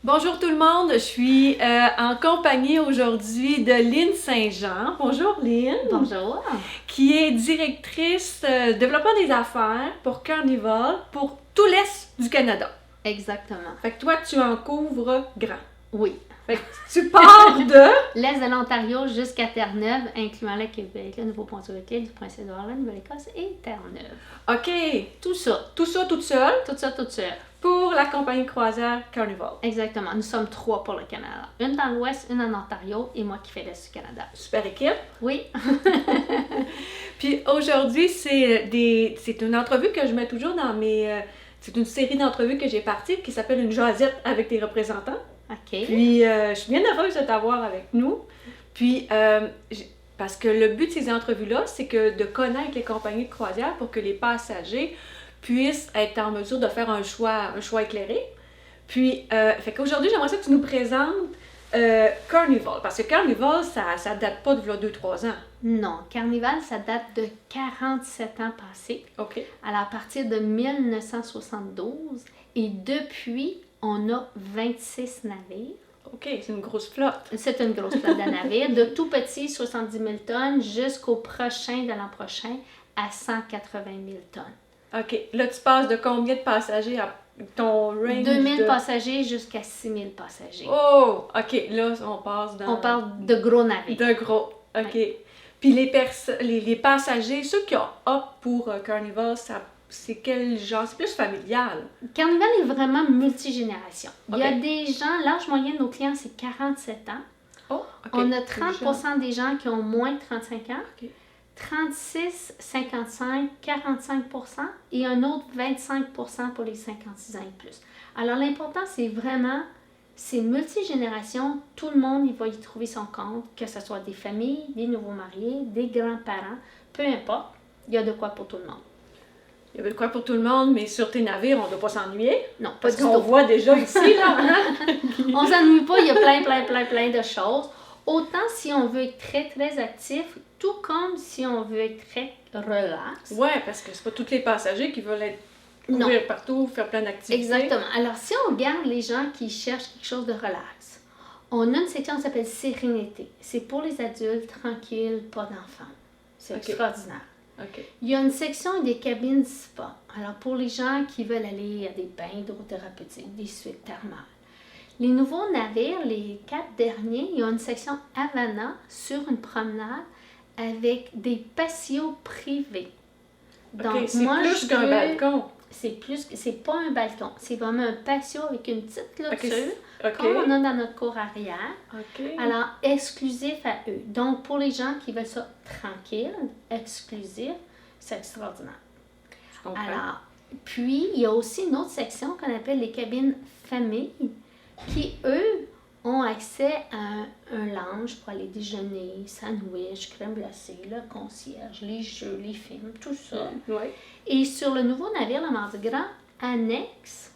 Bonjour tout le monde, je suis en compagnie aujourd'hui de Lynn Saint-Jean. Bonjour Lynn. Bonjour. Qui est directrice développement des affaires pour Carnival pour tout l'Est du Canada. Exactement. Fait que toi, tu en couvres grand. Oui. Fait que tu pars de... L'Est de l'Ontario jusqu'à Terre-Neuve, incluant le Québec, le Nouveau-Brunswick, du Prince-Édouard, la Nouvelle-Écosse et Terre-Neuve. OK. Tout ça. Tout ça toute seule? Tout ça, toute seule. Pour la compagnie croisière Carnival. Exactement. Nous sommes 3 pour le Canada. Une dans l'Ouest, une en Ontario et moi qui fais l'Est du Canada. Super équipe. Oui. Puis aujourd'hui, c'est une entrevue que je mets toujours dans mes... c'est une série d'entrevues que j'ai partie qui s'appelle Une jasette avec tes représentants. OK. Puis, je suis bien heureuse de t'avoir avec nous. Puis, parce que le but de ces entrevues-là, c'est que de connaître les compagnies de croisière pour que les passagers puissent être en mesure de faire un choix éclairé. Puis, fait qu'aujourd'hui, j'aimerais ça que tu nous présentes Carnival. Parce que Carnival, ça date pas de 2-3 ans. Non, Carnival, ça date de 47 ans passés. OK. Alors, à partir de 1972. Et depuis, on a 26 navires. OK, c'est une grosse flotte. C'est une grosse flotte de navires, de tout petits 70 000 tonnes jusqu'au prochain de l'an prochain à 180 000 tonnes. OK. Là, tu passes de combien de passagers à ton range? 2000 passagers jusqu'à 6000 passagers. Oh! OK. Là, on passe dans... On parle de gros navires. De gros. OK. Ouais. Puis les passagers, ceux qui ont hop pour Carnival, c'est quel genre? C'est plus familial. Carnival est vraiment multigénération. Il y a OK. des gens, l'âge moyen de nos clients, c'est 47 ans. Oh, OK. On a 30% des gens qui ont moins de 35 ans. OK. 36, 55, 45% et un autre 25% pour les 56 ans et plus. Alors l'important, c'est multigénération. Tout le monde, il va y trouver son compte, que ce soit des familles, des nouveaux mariés, des grands-parents, peu importe, il y a de quoi pour tout le monde. Il y avait de quoi pour tout le monde, mais sur tes navires, on ne doit pas s'ennuyer. Non, pas Parce du qu'on tout. voit déjà ici, là. Hein? On s'ennuie pas, il y a plein de choses. Autant si on veut être très, très actif, tout comme si on veut être très relax. Ouais, parce que c'est pas tous les passagers qui veulent courir partout, faire plein d'activités. Exactement. Alors, si on regarde les gens qui cherchent quelque chose de relax, on a une section qui s'appelle Sérénité. C'est pour les adultes, tranquilles, pas d'enfants. C'est extraordinaire. OK. Il y a une section des cabines spa. Alors, pour les gens qui veulent aller à des bains hydrothérapeutiques, des suites thermales. Les nouveaux navires, les 4 derniers, il y a une section Havana sur une promenade avec des patios privés. Donc, okay, c'est plus qu'un balcon. C'est pas un balcon, c'est vraiment un patio avec une petite clôture, okay. comme on a dans notre cour arrière. Okay. Alors, exclusif à eux. Donc, pour les gens qui veulent ça tranquille, exclusif, c'est extraordinaire. Je comprends. Alors, puis, il y a aussi une autre section qu'on appelle les cabines famille, qui, eux, ont accès à un lounge pour aller déjeuner, sandwich, crème glacée, le concierge, les jeux, les films, tout ça. Ouais. Et sur le nouveau navire, le Mardi Gras, annexe,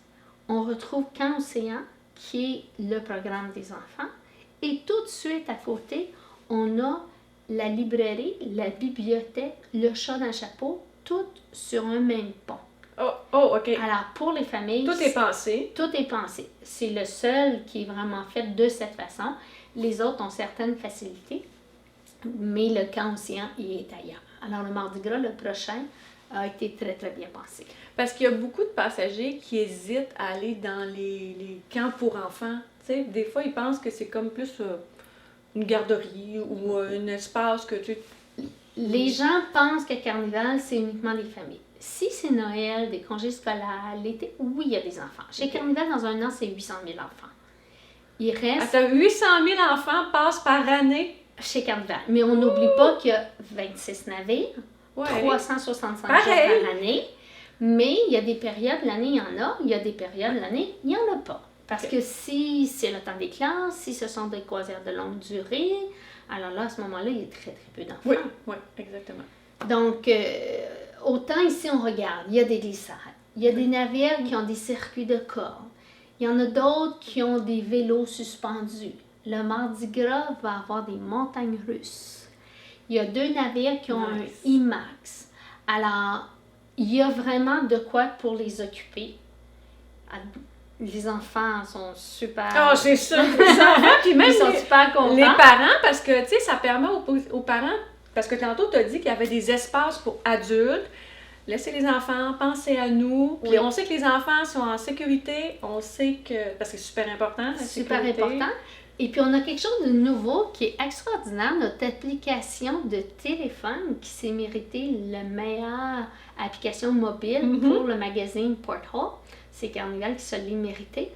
on retrouve Camp Océan, qui est le programme des enfants. Et tout de suite à côté, on a la librairie, la bibliothèque, le chat dans le chapeau, tout sur un même pont. Oh, OK. Alors, pour les familles... Tout est pensé. Tout est pensé. C'est le seul qui est vraiment fait de cette façon. Les autres ont certaines facilités, mais le camp océan, il est ailleurs. Alors, le Mardi Gras, le prochain, a été très, très bien pensé. Parce qu'il y a beaucoup de passagers qui hésitent à aller dans les camps pour enfants. Tu sais, des fois, ils pensent que c'est comme plus une garderie ou un espace que tu... Les gens pensent que Carnival, c'est uniquement des familles. Si c'est Noël, des congés scolaires, l'été, oui, il y a des enfants. Chez Carnival, dans un an, c'est 800 000 enfants. Il reste... Attends, 800 000 enfants passent par année? Chez Carnival. Mais on n'oublie pas qu'il y a 26 navires, 365 jours par année. Mais il y a des périodes, l'année, il y en a. Il y a des périodes, l'année, il n'y en a pas. Parce que si c'est le temps des classes, si ce sont des croisières de longue durée, alors là, à ce moment-là, il y a très, très peu d'enfants. Oui, exactement. Donc, autant ici, on regarde, il y a des glissades, il y a des navires qui ont des circuits de cordes, il y en a d'autres qui ont des vélos suspendus. Le Mardi Gras va avoir des montagnes russes. Il y a 2 navires qui ont un IMAX. Alors, il y a vraiment de quoi pour les occuper. Les enfants sont super... Ah, c'est ça, les enfants, puis même Ils sont super contents. les parents, parce que, tu sais, ça permet aux parents, parce que tantôt, tu as dit qu'il y avait des espaces pour adultes. Laissez les enfants, pensez à nous. Puis Oui. on sait que les enfants sont en sécurité, on sait que, parce que c'est super important, la Super sécurité. important. Et puis, on a quelque chose de nouveau qui est extraordinaire, notre application de téléphone qui s'est méritée la meilleure application mobile pour le magazine Porthole. C'est Carnival qui se l'est mérité.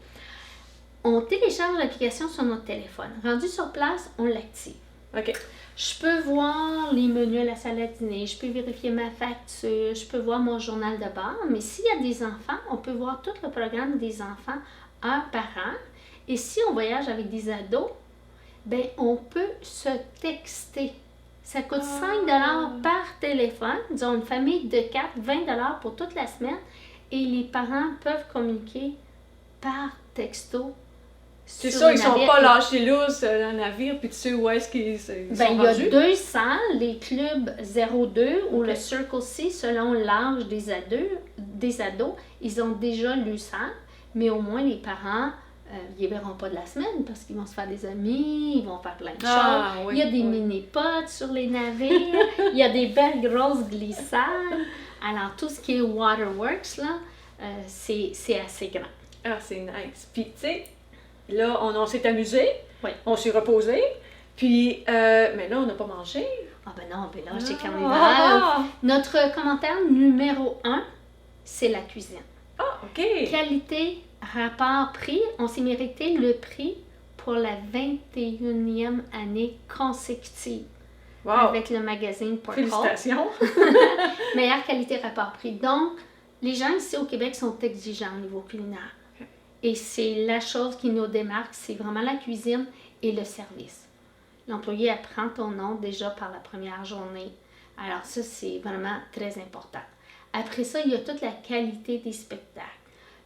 On télécharge l'application sur notre téléphone. Rendu sur place, on l'active. OK. Je peux voir les menus à la salle à dîner, je peux vérifier ma facture, je peux voir mon journal de bord, mais s'il y a des enfants, on peut voir tout le programme des enfants heure par heure. Et si on voyage avec des ados, ben on peut se texter. Ça coûte 5 $ par téléphone. Disons une famille de 4, 20 $ pour toute la semaine. Et les parents peuvent communiquer par texto. C'est sur ça, le ils sont navire. pas lâchés lousses dans le navir, puis tu sais où est-ce qu'ils sont Ben, il y a rendus. 2 salles, les clubs 0-2 ou le Circle C, selon l'âge des ados, ils ont déjà lu ça, mais au moins les parents, ils ne verront pas de la semaine parce qu'ils vont se faire des amis, ils vont faire plein de choses. Oui, Il y a des mini-potes sur les navires, il y a des belles grosses glissades. Alors, tout ce qui est Waterworks, là, c'est assez grand. Ah, c'est nice. Puis, tu sais, là, on s'est amusé, Oui. on s'est reposé, puis, mais là, on n'a pas mangé. Ah ben non, ben là, chez Carnival, Ah, notre commentaire numéro 1, c'est la cuisine. OK. Qualité, rapport, prix. On s'est mérité le prix pour la 21e année consécutive Wow. avec le magazine Porthole. Félicitations. Meilleure qualité, rapport, prix. Donc, les gens ici au Québec sont exigeants au niveau culinaire. Et c'est la chose qui nous démarque, c'est vraiment la cuisine et le service. L'employé apprend ton nom déjà par la première journée. Alors ça, c'est vraiment très important. Après ça, il y a toute la qualité des spectacles,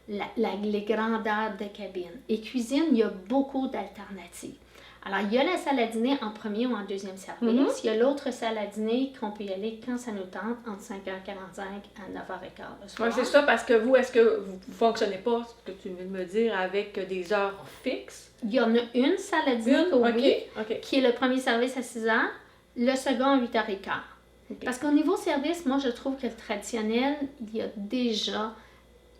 les grandeurs de cabine. Et cuisine, il y a beaucoup d'alternatives. Alors, il y a la salle à dîner en premier ou en deuxième service. Il y a l'autre salle à dîner qu'on peut y aller quand ça nous tente, entre 5h45 à 9h15 le soir. Oui, c'est ça, parce que vous, est-ce que vous ne fonctionnez pas, ce que tu viens de me dire, avec des heures fixes? Il y en a une salle à dîner, oui, OK. qui est le premier service à 6h, le second à 8h15. OK. Parce qu'au niveau service, moi, je trouve que le traditionnel, il y a déjà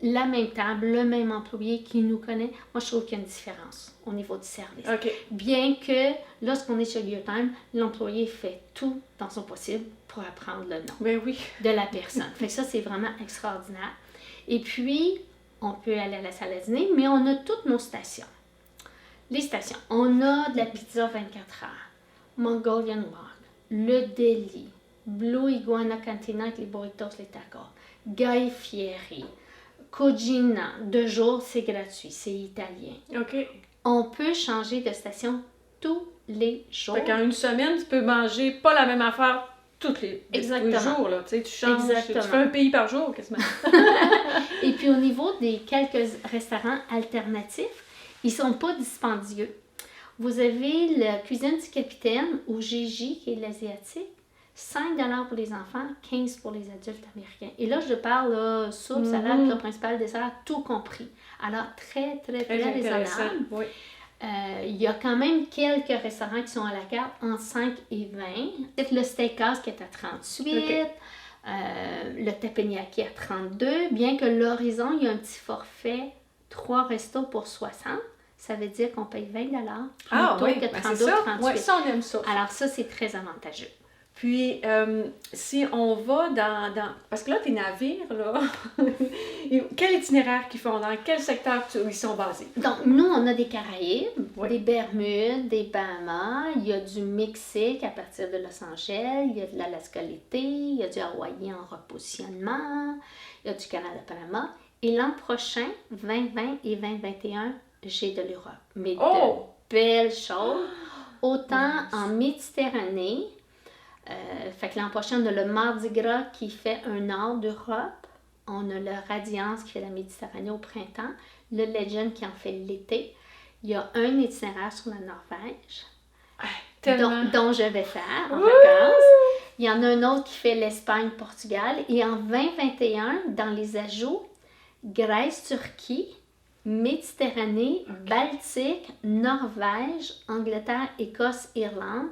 la même table, le même employé qui nous connaît. Moi, je trouve qu'il y a une différence au niveau du service. OK. Bien que, lorsqu'on est chez Geotime, l'employé fait tout dans son possible pour apprendre le nom Ben oui. de la personne. Fait que ça, c'est vraiment extraordinaire. Et puis, on peut aller à la salle à dîner, mais on a toutes nos stations. Les stations. On a de la pizza 24 heures, Mongolian Walk, le Deli, Blue Iguana Cantina avec les burritos, les tacos, Guy Fieri, Cugina, 2 jours, c'est gratuit, c'est italien. OK. On peut changer de station tous les jours. Fait qu'en une semaine, tu peux manger pas la même affaire tous les jours. Là. Tu sais, tu changes, Exactement. tu fais un pays par jour quasiment. Et puis au niveau des quelques restaurants alternatifs, ils ne sont pas dispendieux. Vous avez la cuisine du capitaine ou Gigi, qui est l'asiatique, 5 $ pour les enfants, 15 pour les adultes américains. Et là, je parle là, soupe, salade, plat principal, dessert, tout compris. Alors, très, très, très intéressant. raisonnable. Oui. Il y a quand même quelques restaurants qui sont à la carte entre 5 et 20. Peut-être le steakhouse qui est à 38, OK. le teppanyaki à 32. Bien que l'Horizon, il y a un petit forfait 3 restos pour 60. Ça veut dire qu'on paye 20 Ah plutôt oui, que ben 32, c'est ça. 38. Ouais, ça, on aime ça. Alors ça, c'est très avantageux. Puis, si on va dans... Parce que là, tes navires, là, quel itinéraire qu'ils font? Dans quel secteur ils sont basés? Donc, nous, on a des Caraïbes, Oui. des Bermudes, des Bahamas, il y a du Mexique à partir de Los Angeles, il y a de l'Alaska-L'été, il y a du Hawaï en repositionnement, il y a du Canada-Panama. Et l'an prochain, 2020 et 2021, j'ai de l'Europe. Mais de belles choses, autant en Méditerranée. Fait que l'an prochain, on a le Mardi Gras qui fait un nord d'Europe. On a le Radiance qui fait la Méditerranée au printemps. Le Legend qui en fait l'été. Il y a un itinéraire sur la Norvège dont je vais faire en vacances. Il y en a un autre qui fait l'Espagne, Portugal. Et en 2021, dans les ajouts, Grèce, Turquie Méditerranée, Baltique, Norvège, Angleterre, Écosse, Irlande.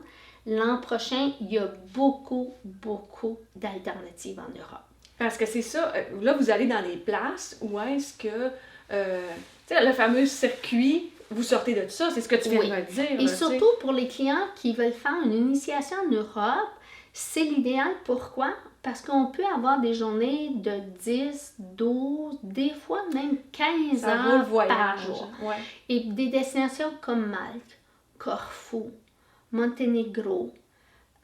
L'an prochain, il y a beaucoup d'alternatives en Europe. Parce que c'est ça, là, vous allez dans des places où est-ce que, tu sais, le fameux circuit, vous sortez de ça, c'est ce que tu viens de me dire. Et surtout pour les clients qui veulent faire une initiation en Europe, c'est l'idéal. Pourquoi? Parce qu'on peut avoir des journées de 10, 12, des fois même 15 heures par jour. Ouais. Et des destinations comme Malte, Corfou, Monténégro.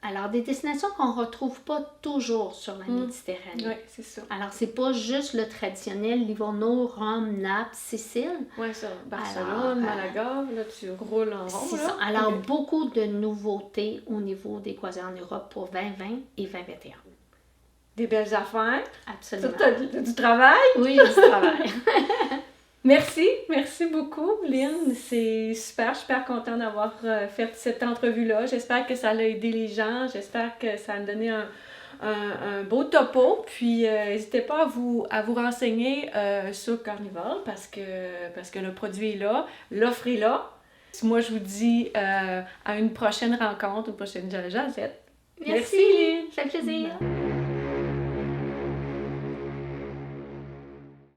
Alors, des destinations qu'on ne retrouve pas toujours sur la Méditerranée. Oui, c'est ça. Alors, c'est pas juste le traditionnel Livorno, Rome, Naples, Sicile. Oui, ça. Barcelone, Malaga, là, tu roules en rond. C'est ça. Alors, beaucoup de nouveautés au niveau des croisières en Europe pour 2020 et 2021. Des belles affaires. Absolument. T'as du travail? Oui, il y a du travail. Merci beaucoup, Lynn. C'est super content d'avoir fait cette entrevue-là. J'espère que ça a aidé les gens. J'espère que ça a donné un beau topo. Puis, n'hésitez pas à vous renseigner sur Carnival parce que le produit est là, l'offre est là. Moi, je vous dis à une prochaine rencontre, une prochaine jasette. Merci, Lynn. Ça fait plaisir.